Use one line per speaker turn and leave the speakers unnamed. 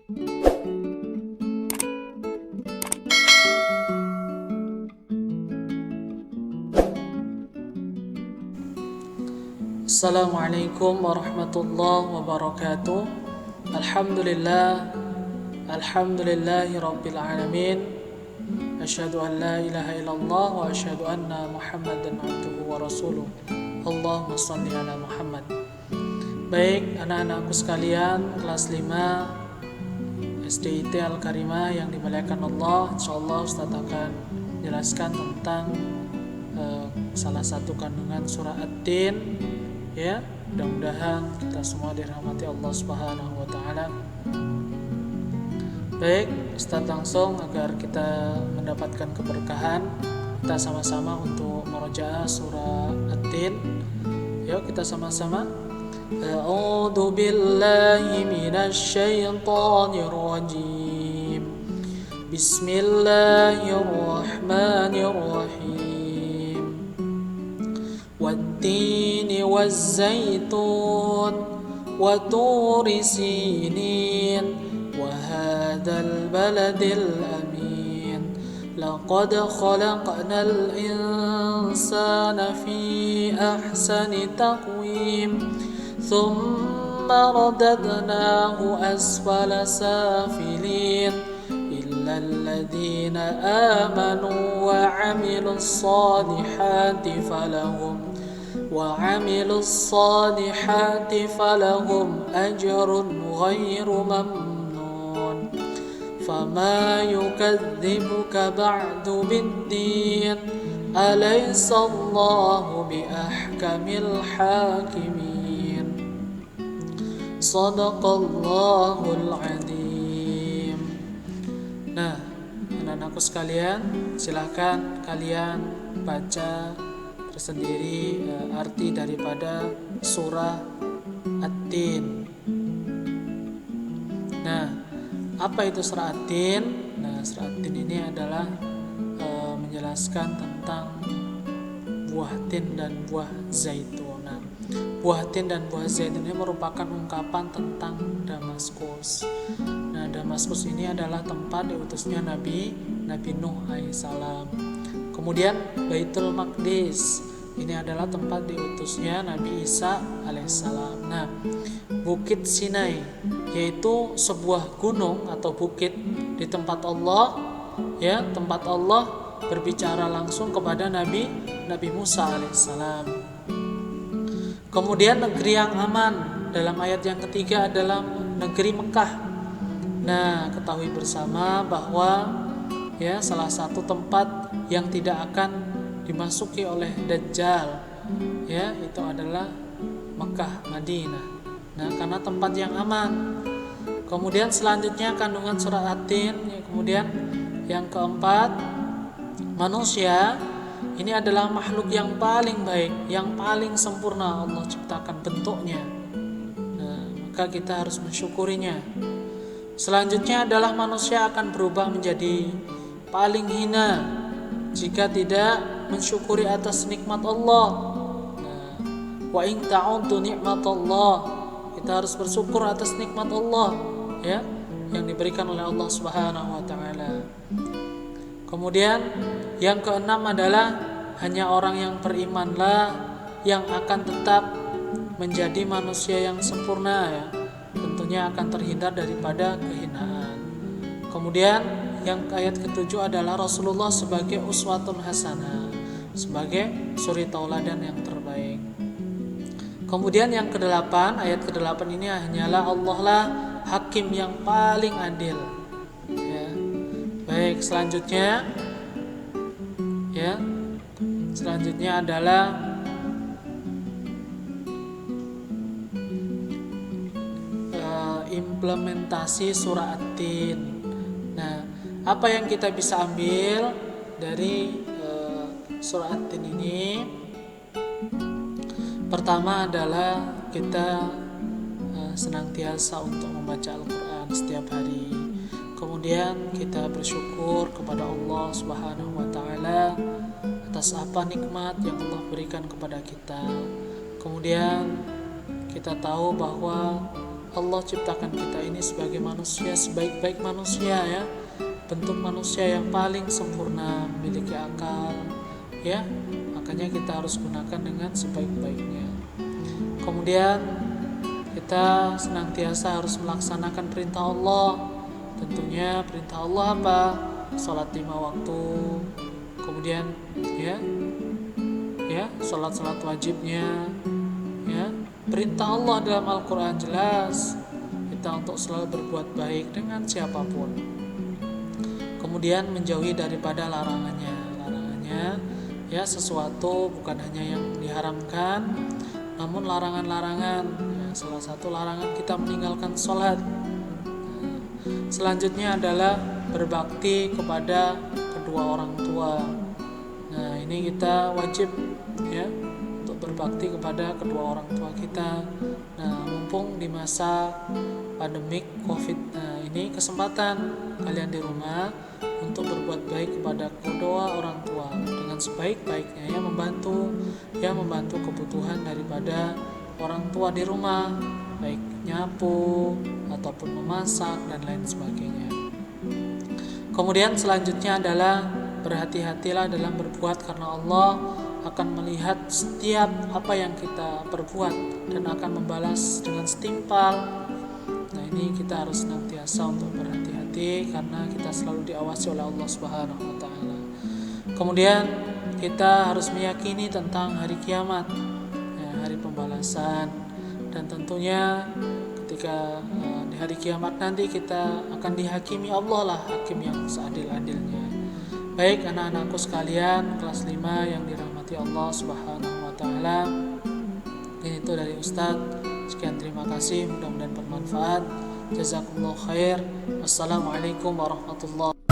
Assalamualaikum warahmatullahi wabarakatuh. Alhamdulillahi rabbil alamin. Asyhadu an la ilaha illallah wa asyhadu anna Muhammadan abduhu wa rasuluh. Allahumma shalli ala Muhammad. Baik, anak-anakku sekalian, kelas 5 SDIT Al-Karimah yang dimuliakan Allah. Insyaallah Ustaz akan jelaskan tentang salah satu kandungan surah At-Tin. Ya, mudah-mudahan kita semua dirahmati Allah Subhanahu wa taala. Baik, Ustaz langsung agar kita mendapatkan keberkahan, kita sama-sama untuk murojaah surah At-Tin. Yuk kita sama-sama. A'udzu billahi minasy syaithanir rajim. Bismillahirrahmanirrahim. والتين والزيتون وطور سينين وهذا البلد الأمين لقد خلقنا الإنسان في أحسن تقويم ثم رددناه أسفل سافلين إلا الذين آمنوا وعملوا الصالحات فلهم أجر غير ممنون فما يكذبك بعد بالدين أليس الله بأحكم الحاكمين صدق الله العظيم. Nah, anak-anakku sekalian, silakan kalian baca tersendiri arti daripada surah At-Tin. Nah, apa itu surah At-Tin? Nah, surah At-Tin ini adalah menjelaskan tentang buah tin dan buah zaitun. Nah, buah tin dan buah zaitun ini merupakan ungkapan tentang Damaskus. Nah, Damaskus ini adalah tempat diutusnya Nabi Nuh alaihissalam. Kemudian Baitul Maqdis ini adalah tempat diutusnya Nabi Isa alaihissalam. Nah, Bukit Sinai yaitu sebuah gunung atau bukit di tempat Allah, ya, tempat Allah berbicara langsung kepada Nabi Musa alaihissalam. Kemudian negeri yang aman dalam ayat yang ketiga adalah negeri Mekah. Nah, ketahui bersama bahwa ya salah satu tempat yang tidak akan dimasuki oleh Dajjal ya itu adalah Mekah, Madinah. Nah, karena tempat yang aman. Kemudian selanjutnya kandungan surah At-Tin. Kemudian yang keempat, manusia ini adalah makhluk yang paling baik, yang paling sempurna Allah ciptakan bentuknya. Nah, maka kita harus mensyukurinya. Selanjutnya adalah manusia akan berubah menjadi paling hina jika tidak mensyukuri atas nikmat Allah. Nah, wa in ta'uddu nikmatallah, kita harus bersyukur atas nikmat Allah ya yang diberikan oleh Allah Subhanahu wa taala. Kemudian yang keenam adalah hanya orang yang berimanlah yang akan tetap menjadi manusia yang sempurna ya. Tentunya akan terhindar daripada kehinaan. Kemudian yang ayat ketujuh adalah Rasulullah sebagai uswatun hasanah, sebagai suri tauladan yang terbaik. Kemudian yang kedelapan, ayat kedelapan ini hanyalah Allah lah hakim yang paling adil. Ya. Baik, selanjutnya adalah implementasi surah At-Tin. Nah, apa yang kita bisa ambil dari surah At-Tin ini? Pertama adalah kita senantiasa untuk membaca Al-Quran setiap hari. Kemudian kita bersyukur kepada Allah Subhanahu wa taala atas apa nikmat yang Allah berikan kepada kita. Kemudian kita tahu bahwa Allah ciptakan kita ini sebagai manusia, sebaik-baik manusia ya, bentuk manusia yang paling sempurna, memiliki akal ya, makanya kita harus gunakan dengan sebaik-baiknya. Kemudian kita senantiasa harus melaksanakan perintah Allah. Tentunya perintah Allah apa? Salat 5 waktu. Kemudian ya salat wajibnya ya. Perintah Allah dalam Al-Qur'an jelas kita untuk selalu berbuat baik dengan siapapun. Kemudian menjauhi daripada larangannya ya, sesuatu bukan hanya yang diharamkan namun larangan-larangan ya, salah satu larangan kita meninggalkan sholat. Selanjutnya adalah berbakti kepada kedua orang tua. Nah, ini kita wajib ya untuk berbakti kepada kedua orang tua kita. Nah, mumpung di masa pandemik Covid, nah ini kesempatan kalian di rumah untuk berbuat baik kepada kedua orang tua dengan sebaik-baiknya ya, membantu kebutuhan daripada orang tua di rumah, baik nyapu ataupun memasak dan lain sebagainya. Kemudian selanjutnya adalah berhati-hatilah dalam berbuat, karena Allah akan melihat setiap apa yang kita perbuat dan akan membalas dengan setimpal. Nah, ini kita harus senantiasa untuk berhati-hati karena kita selalu diawasi oleh Allah Subhanahu wa taala. Kemudian kita harus meyakini tentang hari kiamat, ya, hari pembalasan, dan tentunya ketika di hari kiamat nanti kita akan dihakimi Allah lah, hakim yang seadil-adilnya. Baik anak-anakku sekalian kelas 5 yang dirahmati Allah Subhanahu wa taala, ini itu dari Ustadz. Sekian, terima kasih, mudah-mudahan bermanfaat. Jazakumullah khair. Wassalamualaikum warahmatullahi wabarakatuh.